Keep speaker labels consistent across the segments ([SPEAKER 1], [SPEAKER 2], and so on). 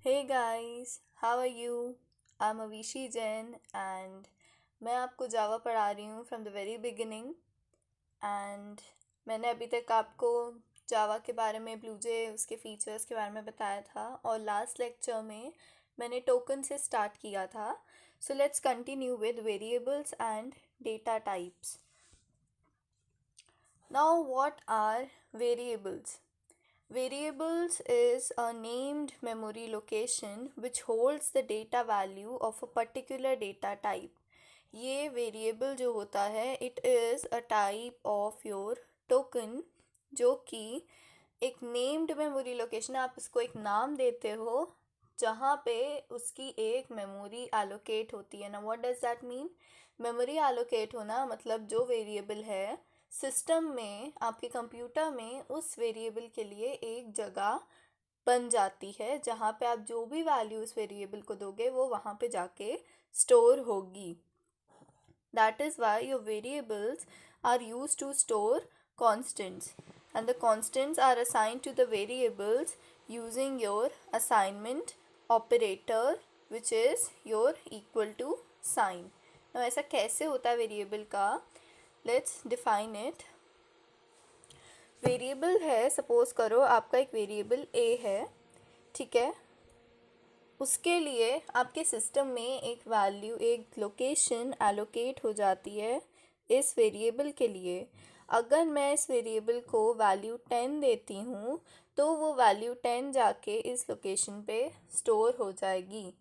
[SPEAKER 1] Hey guys, how are you? I'm Avishi Jain and मैं आपको जावा पढ़ा रही हूँ from the very beginning and मैंने अभी तक आपको जावा के बारे में ब्लूजे उसके फीचर्स के बारे में बताया था और लास्ट लेक्चर में मैंने टोकन से स्टार्ट किया था. So let's continue with variables and data types. Now what are variables? Variables is a named memory location which holds the data value of a particular data type. ये variable जो होता है it is a type of your token जो कि एक named memory location, आप इसको एक नाम देते हो जहाँ पे उसकी एक मेमोरी एलोकेट होती है ना. What does that mean? Memory allocate होना मतलब जो वेरिएबल है सिस्टम में, आपके कंप्यूटर में उस वेरिएबल के लिए एक जगह बन जाती है जहाँ पे आप जो भी वैल्यू उस वेरिएबल को दोगे वो वहाँ पे जाके स्टोर होगी. That is why your variables are use to store constants and the constants are assigned to the variables using your assignment operator which is your equal to sign. now ऐसा कैसे होता है वेरिएबल का? Let's define it. Variable है, suppose करो आपका एक variable ए है, ठीक है. उसके लिए आपके सिस्टम में एक वैल्यू, एक लोकेशन एलोकेट हो जाती है इस वेरिएबल के लिए. अगर मैं इस वेरिएबल को वैल्यू 10 देती हूँ तो वो वैल्यू 10 जाके इस लोकेशन पे स्टोर हो जाएगी.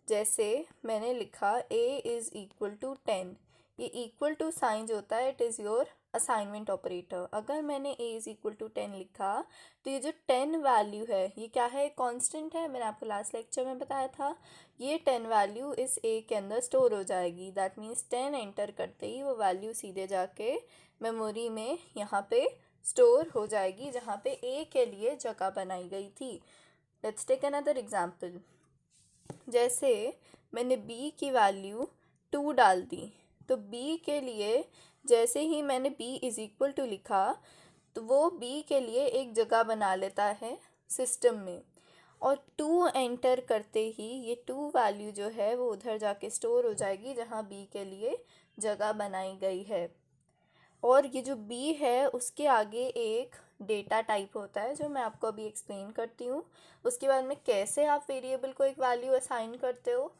[SPEAKER 1] जैसे मैंने लिखा a इज़ इक्वल टू 10. ये इक्वल टू साइन जो होता है it is your assignment operator. अगर मैंने a इज़ इक्वल टू 10 लिखा तो ये जो 10 वैल्यू है ये क्या है? कांस्टेंट है. मैंने आपको लास्ट लेक्चर में बताया था ये 10 वैल्यू इस a के अंदर स्टोर हो जाएगी. दैट मीन्स 10 एंटर करते ही वो वैल्यू सीधे जाके मेमोरी में यहाँ पे स्टोर हो जाएगी जहाँ पे a के लिए जगह बनाई गई थी. Let's take another example. जैसे मैंने b की वैल्यू 2 डाल दी तो b के लिए जैसे ही मैंने b इज़ इक्वल टू लिखा तो वो b के लिए एक जगह बना लेता है सिस्टम में और 2 एंटर करते ही ये 2 वैल्यू जो है वो उधर जाके स्टोर हो जाएगी जहाँ b के लिए जगह बनाई गई है. और ये जो b है उसके आगे एक डेटा टाइप होता है जो मैं आपको अभी एक्सप्लेन करती हूँ. उसके बाद में कैसे आप वेरिएबल को एक वैल्यू असाइन करते हो,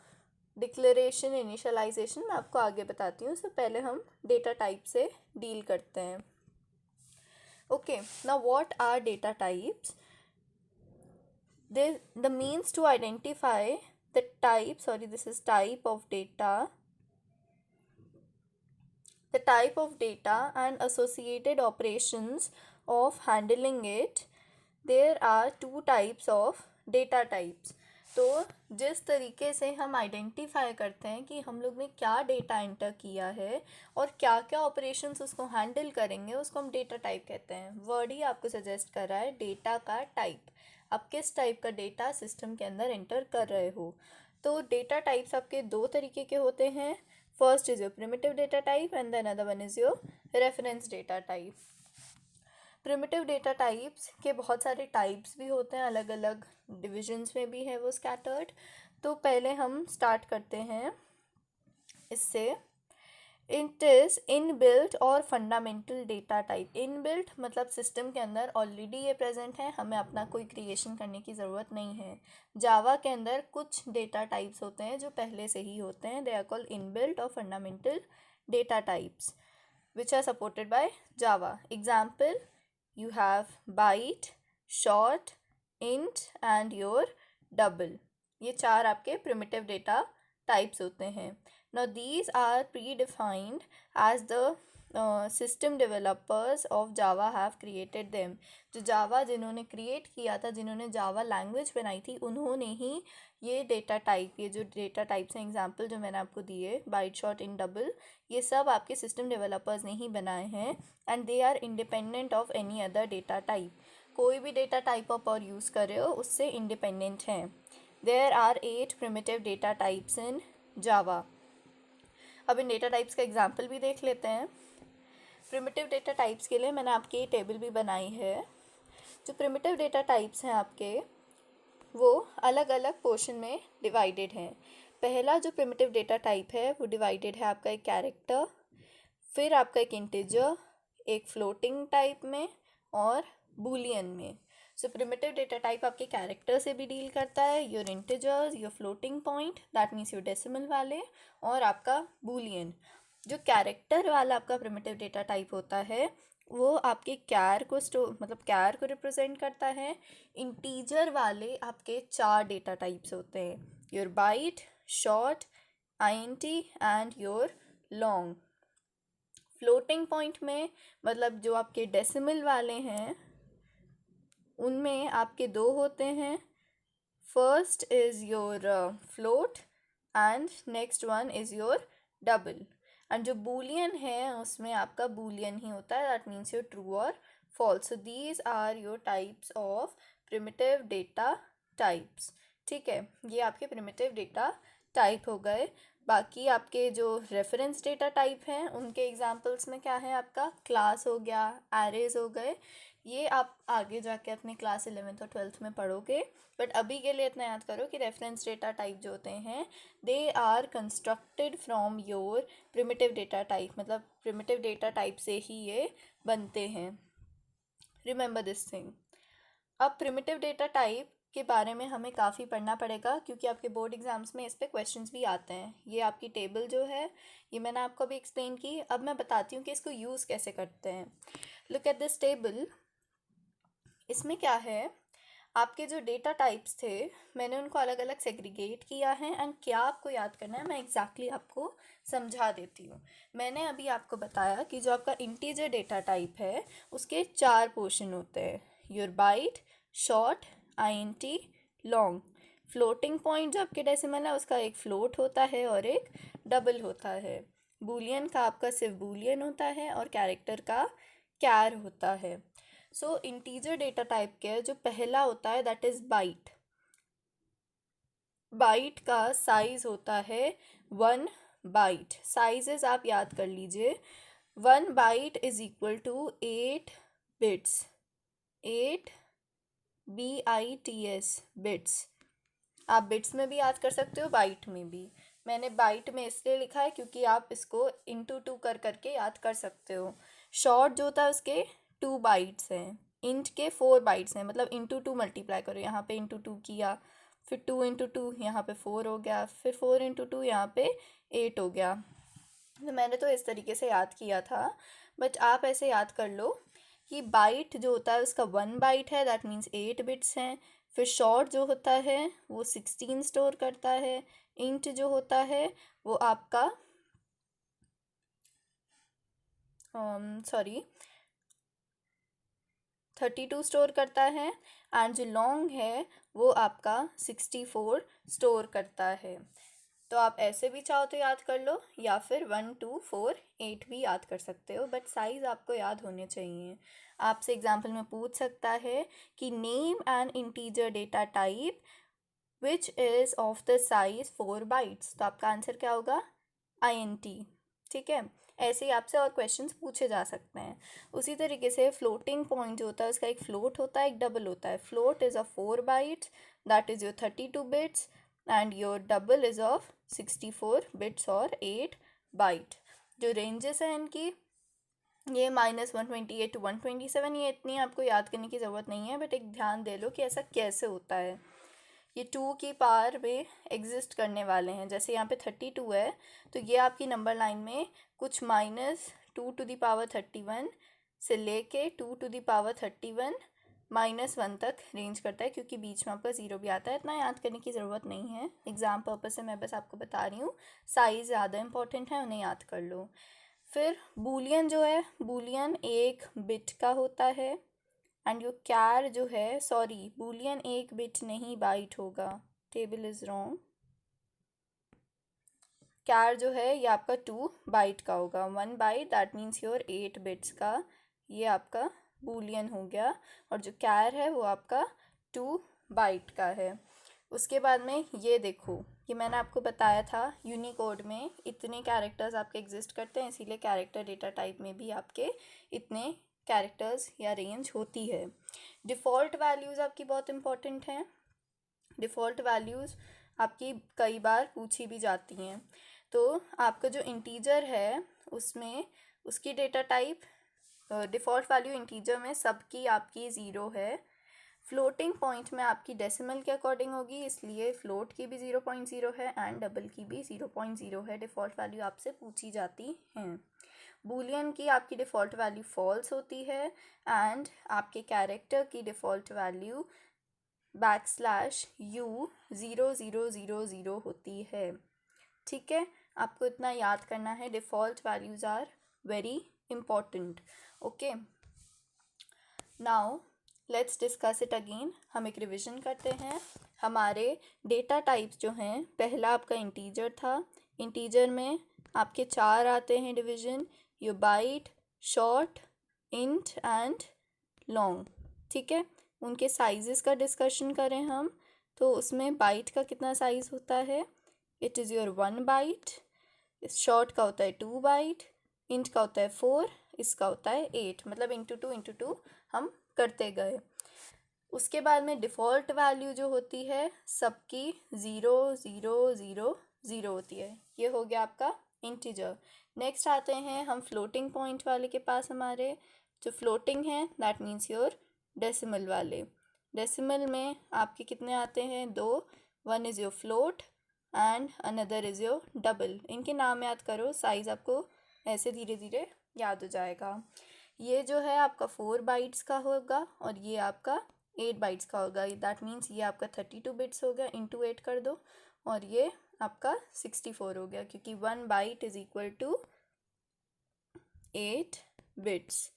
[SPEAKER 1] डिक्लेरेशन, इनिशियलाइजेशन, मैं आपको आगे बताती हूँ. सो पहले हम डेटा टाइप से डील करते हैं. Okay, now what are data types? The means to identify the type, sorry, this is type of data, the type of data and associated operations of handling it. There are two types of data types. तो जिस तरीके से हम identify करते हैं कि हम लोग ने क्या डेटा एंटर किया है और क्या क्या ऑपरेशंस उसको हैंडल करेंगे उसको हम डेटा टाइप कहते हैं. वर्ड ही आपको सजेस्ट कर रहा है डेटा का टाइप. आप किस टाइप का डेटा सिस्टम के अंदर एंटर कर रहे हो. तो डेटा टाइप्स आपके दो तरीके के होते हैं. First is your primitive data type and then other one is your reference data type. Primitive data types के बहुत सारे टाइप्स भी होते हैं, अलग अलग डिविजन्स में भी है वो स्कैटर्ड. तो पहले हम स्टार्ट करते हैं इससे. इट इज़ इनबिल्ट और फंडामेंटल डेटा टाइप. इनबिल्ट मतलब सिस्टम के अंदर ऑलरेडी ये प्रेजेंट है, हमें अपना कोई क्रिएशन करने की ज़रूरत नहीं है. जावा के अंदर कुछ डेटा टाइप्स होते हैं जो पहले से ही होते हैं. दे आर कॉल्ड इनबिल्ट और fundamental data types which are supported by Java. Example, you have byte, short, int and your double. ये चार आपके primitive data types होते हैं. Now these are predefined as the system developers of Java have created them. जो जावा जिन्होंने create किया था, जिन्होंने जावा लैंग्वेज बनाई थी, उन्होंने ही ये डेटा टाइप, ये जो डेटा टाइप्स हैं एग्जाम्पल जो मैंने आपको दिए, बाइट, शॉर्ट, इन, डबल, ये सब आपके सिस्टम डेवलपर्स ने ही बनाए हैं. And they are independent of any other data type. कोई भी डेटा टाइप आप और यूज़ कर रहे हो उससे इंडिपेंडेंट हैं. There are 8 primitive data types in Java. अब इन डेटा टाइप्स का एग्जाम्पल भी देख लेते हैं. प्रिमिटिव डेटा टाइप्स के लिए मैंने आपके टेबल भी बनाई है. जो प्रिमिटिव डेटा टाइप्स हैं आपके, वो अलग अलग पोर्शन में डिवाइडेड हैं। पहला जो प्रिमिटिव डेटा टाइप है वो डिवाइडेड है आपका एक कैरेक्टर, फिर आपका एक इंटीजर, एक फ्लोटिंग टाइप में और बूलियन में। सो प्रिमिटिव डेटा टाइप आपके कैरेक्टर से भी डील करता है, your integers, your floating point that means your decimal वाले, और आपका बूलियन। जो कैरेक्टर वाला आपका प्रिमिटिव डेटा टाइप होता है वो आपके कैर को कैर को रिप्रेजेंट करता है। इंटीजर वाले आपके 4 डेटा टाइप्स होते हैं, your byte, short, INT and your long. Floating point में मतलब जो आपके डेसिमल वाले हैं उनमें आपके 2 होते हैं। First is your float and next one is your double. And जो बूलियन है उसमें आपका बूलियन ही होता है, दैट मीन्स योर ट्रू और false. So these are your types of primitive data types. ठीक है, ये आपके प्रिमिटिव डेटा टाइप हो गए। बाकी आपके जो रेफरेंस डेटा टाइप हैं उनके एग्जांपल्स में क्या है, आपका क्लास हो गया, एरेज हो गए। ये आप आगे जाके अपने क्लास 11th और 12th में पढ़ोगे, बट अभी के लिए इतना याद करो कि रेफरेंस डेटा टाइप जो होते हैं they are constructed from your primitive data type, मतलब प्रिमिटिव डेटा टाइप से ही ये बनते हैं। Remember this thing. अब प्रिमिटिव डेटा टाइप के बारे में हमें काफ़ी पढ़ना पड़ेगा क्योंकि आपके बोर्ड एग्जाम्स में इस पे क्वेश्चंस भी आते हैं। ये आपकी टेबल जो है ये मैंने आपको अभी एक्सप्लेन की। अब मैं बताती हूँ कि इसको यूज़ कैसे करते हैं। Look at this table. इसमें क्या है, आपके जो डेटा टाइप्स थे मैंने उनको अलग अलग सेग्रीगेट किया है एंड क्या आपको याद करना है मैं एग्जैक्टली आपको समझा देती हूँ। मैंने अभी आपको बताया कि जो आपका इंटीजर डेटा टाइप है उसके 4 पोर्शन होते हैं, your byte, short, INT, long. Floating point जो आपके डेसिमल है उसका एक फ्लोट होता है और एक डबल होता है। बूलियन का आपका सिर्फ बूलियन होता है और कैरेक्टर का कैर होता है। सो इंटीजर डेटा टाइप के जो पहला होता है दैट इज बाइट। बाइट का साइज होता है 1 बाइट। साइजेस आप याद कर लीजिए। 1 byte is equal to 8 bits. 8 BITS bits. आप बिट्स में भी याद कर सकते हो, बाइट में भी। मैंने बाइट में इसलिए लिखा है क्योंकि आप इसको इंटू 2 कर करके याद कर सकते हो। शॉर्ट जो होता है उसके 2 बाइट्स हैं, इंट के 4 बाइट्स हैं, मतलब इंटू 2 मल्टीप्लाई करो, यहाँ पे इंटू 2 किया, फिर 2 इंटू 2 यहाँ पे 4 हो गया, फिर 4 इंटू 2 यहाँ पे 8 हो गया। तो मैंने तो इस तरीके से याद किया था, बट आप ऐसे याद कर लो कि बाइट जो होता है उसका 1 बाइट है, दैट मीन्स 8 बिट्स हैं। फिर शॉर्ट जो होता है वो 16 स्टोर करता है। इंट जो होता है वो आपका 32 स्टोर करता है। एंड जो लॉन्ग है वो आपका 64 स्टोर करता है। तो आप ऐसे भी चाहो तो याद कर लो या फिर 1 2 4 8 भी याद कर सकते हो, बट साइज़ आपको याद होने चाहिए। आपसे एग्जाम्पल में पूछ सकता है कि name N integer data type which is of the size 4 bytes. तो आपका आंसर क्या होगा, INT। ठीक है, ऐसे ही आपसे और क्वेश्चंस पूछे जा सकते हैं। उसी तरीके से फ्लोटिंग पॉइंट जो होता है उसका एक फ्लोट होता है, एक डबल होता है। Float is a 4 bytes, that is your 32 bits, and your double is of 64 bits और 8 बाइट। जो रेंजेस हैं इनकी ये -128 to 127, ये इतनी आपको याद करने की ज़रूरत नहीं है, बट एक ध्यान दे लो कि ऐसा कैसे होता है। ये 2 की पावर में एग्जिस्ट करने वाले हैं। जैसे यहाँ पे 32 है तो ये आपकी नंबर लाइन में कुछ -2 to the power 31 से लेके 2 to the power 31 -1 तक रेंज करता है, क्योंकि बीच में आपका 0 भी आता है। इतना याद करने की ज़रूरत नहीं है, एग्ज़ाम पर्पज से मैं बस आपको बता रही हूँ। साइज़ ज़्यादा इंपॉर्टेंट है, उन्हें याद कर लो। फिर बूलियन जो है, बूलियन 1 बिट का होता है। एंड योर कैर जो है, सॉरी बूलियन 1 बिट नहीं बाइट होगा, टेबल इज़ रॉन्ग। कैर जो है ये आपका 2 बाइट का होगा। 1 byte that means your 8 bits का ये आपका बूलियन हो गया, और जो कैर है वो आपका 2 बाइट का है। उसके बाद में ये देखो कि मैंने आपको बताया था यूनिकोड में इतने कैरेक्टर्स आपके एग्जिस्ट करते हैं, इसीलिए कैरेक्टर डेटा टाइप में भी आपके इतने कैरेक्टर्स या रेंज होती है। डिफ़ॉल्ट वैल्यूज़ आपकी बहुत इंपॉर्टेंट हैं। डिफ़ॉल्ट वैल्यूज़ आपकी कई बार पूछी भी जाती हैं। तो आपका जो इंटीजर है उसमें उसकी data type default value integer में सबकी आपकी ज़ीरो है। फ्लोटिंग पॉइंट में आपकी डेसिमल के अकॉर्डिंग होगी, इसलिए फ्लोट की भी 0.0 है एंड डबल की भी 0.0 है। डिफ़ॉल्ट वैल्यू आपसे पूछी जाती हैं। बूलियन की आपकी डिफ़ॉल्ट वैल्यू फॉल्स होती है एंड आपके कैरेक्टर की डिफ़ॉल्ट वैल्यू \u 0000 होती है। ठीक है, आपको इतना याद करना है। Default values are very important. Okay, now let's discuss it again. हम एक रिविजन करते हैं। हमारे डेटा टाइप्स जो हैं, पहला आपका इंटीजर था। इंटीजर में आपके 4 आते हैं division, your byte, short, int and long. ठीक है, उनके साइजेस का डिस्कशन करें हम तो उसमें बाइट का कितना साइज़ होता है, it is your 1 byte. Short का होता है 2 बाइट, इंट का होता है 4, इसका होता है 8। मतलब इंटू टू हम करते गए। उसके बाद में डिफ़ॉल्ट वैल्यू जो होती है सबकी 0 0 0 0 होती है। ये हो गया आपका इंटीजर। नेक्स्ट आते हैं हम फ्लोटिंग पॉइंट वाले के पास। हमारे जो फ्लोटिंग है दैट मीन्स योर डेसिमल वाले। डेसिमल में आपके कितने आते हैं, 2। One is your float and another is your double. इनके नाम याद करो, साइज़ आपको ऐसे धीरे धीरे याद हो जाएगा। ये जो है आपका 4 बाइट्स का होगा और ये आपका 8 बाइट्स का होगा। दैट मीन्स ये आपका 32 बिट्स हो गया, इंटू 8 कर दो और ये आपका 64 हो गया, क्योंकि 1 byte is equal to 8 bits.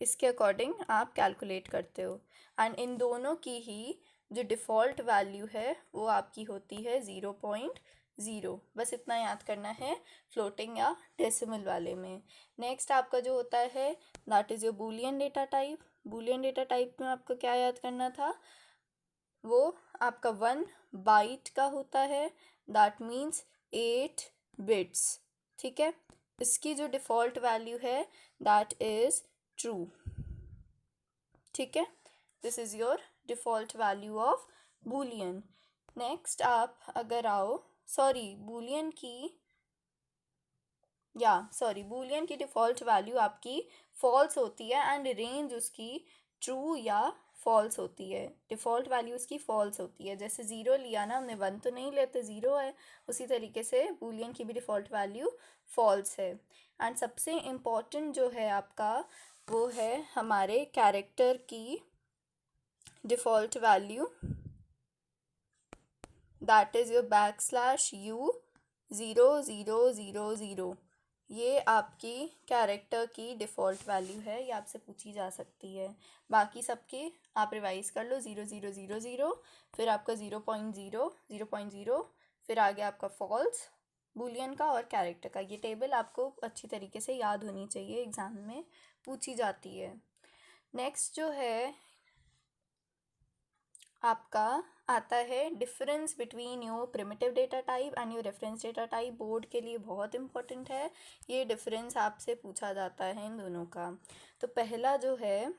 [SPEAKER 1] इसके अकॉर्डिंग आप कैलकुलेट करते हो। एंड इन दोनों की ही जो डिफ़ॉल्ट वैल्यू है वो आपकी होती है 0.0। बस इतना याद करना है फ्लोटिंग या डेसिमल वाले में। नेक्स्ट आपका जो होता है that is your Boolean data type. Boolean data type में आपको क्या याद करना था, वो आपका 1 बाइट का होता है, दैट मीन्स 8 बिट्स। ठीक है, इसकी जो डिफ़ॉल्ट वैल्यू है दैट इज़ ट्रू। ठीक है, this is your default value of Boolean. Next आप अगर आओ, बूलियन की डिफ़ॉल्ट वैल्यू आपकी फॉल्स होती है एंड रेंज उसकी ट्रू या फॉल्स होती है। डिफ़ॉल्ट वैल्यू उसकी फॉल्स होती है। जैसे 0 लिया ना हमने, 1 तो नहीं लेते, 0 है। उसी तरीके से बूलियन की भी डिफ़ॉल्ट वैल्यू फॉल्स है। एंड सबसे इम्पॉर्टेंट जो है आपका वो है हमारे कैरेक्टर की default value, that is your \u 0000। ये आपकी कैरेक्टर की डिफ़ॉल्ट वैल्यू है, ये आपसे पूछी जा सकती है। बाकी सबके आप रिवाइज़ कर लो, 0000, फिर आपका 0.0 0.0, फिर आगे आपका फॉल्स बूलियन का और कैरेक्टर का। ये टेबल आपको अच्छी तरीके से याद होनी चाहिए, एग्ज़ाम में पूछी जाती है। नेक्स्ट जो है आपका आता है difference between your primitive data type and your reference data type. Board के लिए बहुत इंपॉर्टेंट है ये डिफरेंस, आपसे पूछा जाता है इन दोनों का। तो पहला जो है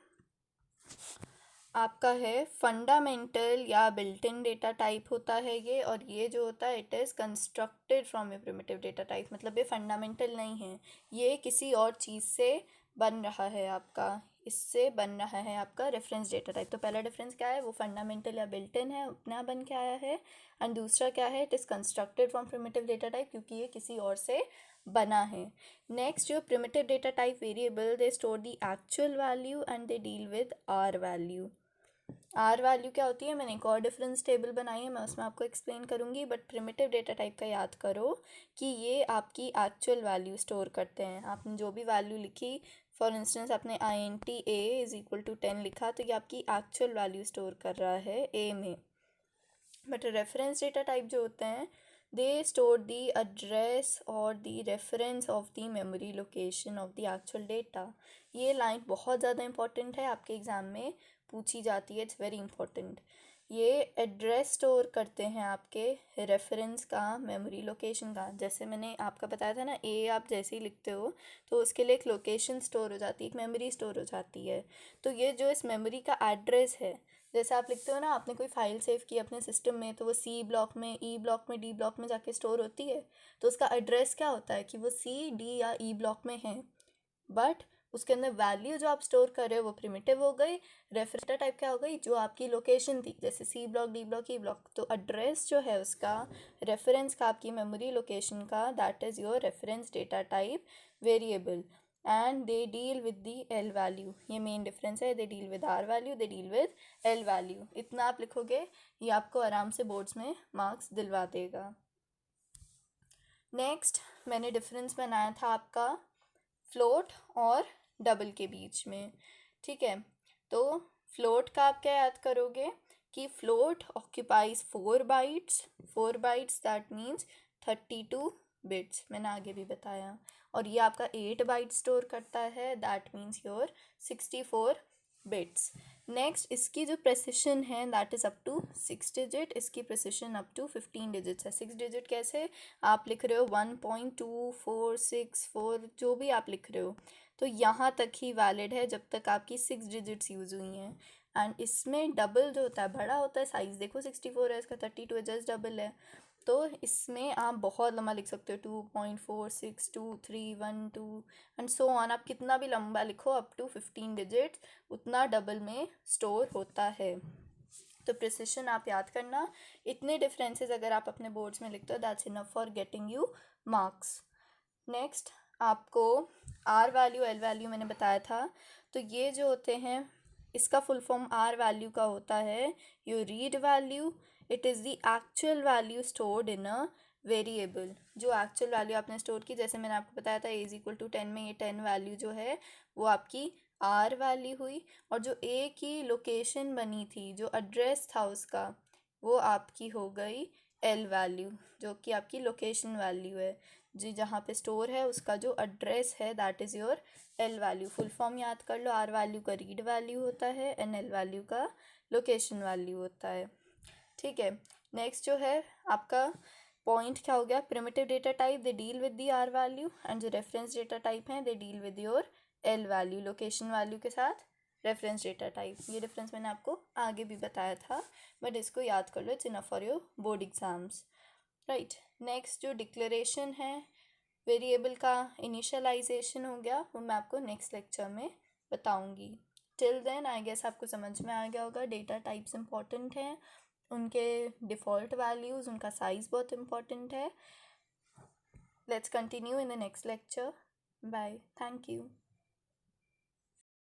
[SPEAKER 1] आपका है फंडामेंटल या बिल्ट इन डेटा टाइप होता है ये, और ये जो होता है it is constructed from your primitive data type. मतलब ये फंडामेंटल नहीं है, ये किसी और चीज़ से बन रहा है, आपका इससे बन रहा है आपका रेफरेंस डेटा टाइप। तो पहला डिफरेंस क्या है, वो फंडामेंटल या बिल्ट इन है, अपना बन के आया है। एंड दूसरा क्या है, it is constructed from primitive data type, क्योंकि ये किसी और से बना है। नेक्स्ट जो primitive data type variable, they store the actual value and they deal with R value. R value क्या होती है, मैंने एक और डिफरेंस टेबल बनाई है, मैं उसमें आपको एक्सप्लेन करूँगी। बट प्रिमिटिव डेटा टाइप का याद करो कि ये आपकी एक्चुअल वैल्यू स्टोर करते हैं। आपने जो भी वैल्यू लिखी, फॉर इंस्टेंस आपने int a = 10 लिखा, तो ये आपकी एक्चुअल वैल्यू स्टोर कर रहा है a में। बट रेफरेंस डेटा टाइप जो होते हैं, दे स्टोर द एड्रेस और the reference of the memory location of the actual data. ये लाइन बहुत ज़्यादा इंपॉर्टेंट है, आपके एग्ज़ाम में पूछी जाती है, इट्स वेरी इंपॉर्टेंट। ये एड्रेस स्टोर करते हैं आपके रेफरेंस का, मेमोरी लोकेशन का। जैसे मैंने आपका बताया था ना, ए आप जैसे ही लिखते हो तो उसके लिए एक लोकेशन स्टोर हो जाती है, एक मेमोरी स्टोर हो जाती है। तो ये जो इस मेमोरी का एड्रेस है जैसे आप लिखते हो ना, आपने कोई फाइल सेव की अपने सिस्टम में, तो वो सी ब्लॉक में, ई ब्लॉक में, डी ब्लॉक में जाके स्टोर होती है। तो उसका एड्रेस क्या होता है कि वो सी, डी या ई ब्लॉक में है, बट उसके अंदर वैल्यू जो आप स्टोर कर रहे हो वो प्रिमिटिव हो गई। रेफरेंस टाइप क्या हो गई, जो आपकी लोकेशन थी, जैसे C block, D block, E block, तो एड्रेस जो है उसका, रेफरेंस का, आपकी मेमोरी लोकेशन का, that is your reference data type variable. And they deal with the L value, ये मेन डिफरेंस है, they deal with R value, they deal with L value. इतना आप लिखोगे, ये आपको आराम से बोर्ड्स में मार्क्स दिलवा देगा। नेक्स्ट मैंने डिफरेंस बनाया था आपका फ्लोट और डबल के बीच में, ठीक है। तो फ्लोट का आप क्या याद करोगे कि float occupies 4 bytes, 4 bytes that means 32 bits, मैंने आगे भी बताया। और ये आपका 8 बाइट स्टोर करता है, that means your 64 bits. Next इसकी जो प्रेसिशन है that is up to 6 digit, इसकी प्रेसिशन अप टू 15 डिजिट्स है। 6 डिजिट कैसे, आप लिख रहे हो 1.2464, जो भी आप लिख रहे हो, तो यहाँ तक ही वैलिड है जब तक आपकी 6 डिजिट्स यूज़ हुई हैं। एंड इसमें डबल जो होता है बड़ा होता है, साइज़ देखो 64 है, इसका 32 है, जस्ट डबल है। तो इसमें आप बहुत लंबा लिख सकते हो, 2.462312 एंड सो ऑन, आप कितना भी लंबा लिखो अप टू 15 डिजिट, उतना डबल में स्टोर होता है। तो प्रिसिशन आप याद करना, इतने डिफरेंसेस अगर आप अपने बोर्ड्स में लिखते हो, that's enough for getting you marks. Next आपको आर वैल्यू, एल वैल्यू मैंने बताया था, तो ये जो होते हैं, इसका फुल फॉर्म आर वैल्यू का होता है you read value, it is the actual value stored in a variable. जो एक्चुअल वैल्यू आपने स्टोर की, जैसे मैंने आपको बताया था A=10 में, ये 10 वैल्यू जो है वो आपकी आर वैल्यू हुई। और जो ए की लोकेशन बनी थी, जो एड्रेस था उसका, वो आपकी हो गई एल वैल्यू, जो कि आपकी लोकेशन वैल्यू है, जी जहाँ पे स्टोर है उसका जो एड्रेस है, that is your L value. Full form याद कर लो, आर वैल्यू का रीड वैल्यू होता है एंड एल वैल्यू का लोकेशन वैल्यू होता है, ठीक है। नेक्स्ट जो है आपका पॉइंट क्या हो गया, primitive data type they deal with the R value, and जो रेफरेंस डेटा टाइप हैं they deal with your L value, location value के साथ रेफरेंस डेटा टाइप। ये डिफरेंस मैंने आपको आगे भी बताया था, बट इसको याद कर लो, it's enough for your board exams, right. Next जो डिक्लेरेशन है वेरिएबल का, इनिशियलाइजेशन हो गया, वो मैं आपको नेक्स्ट लेक्चर में बताऊंगी। टिल देन आई गेस आपको समझ में आ गया होगा, डेटा टाइप्स इंपॉर्टेंट हैं, उनके डिफ़ॉल्ट वैल्यूज़, उनका साइज़ बहुत इंपॉर्टेंट है। Let's continue in the next lecture, bye, thank you.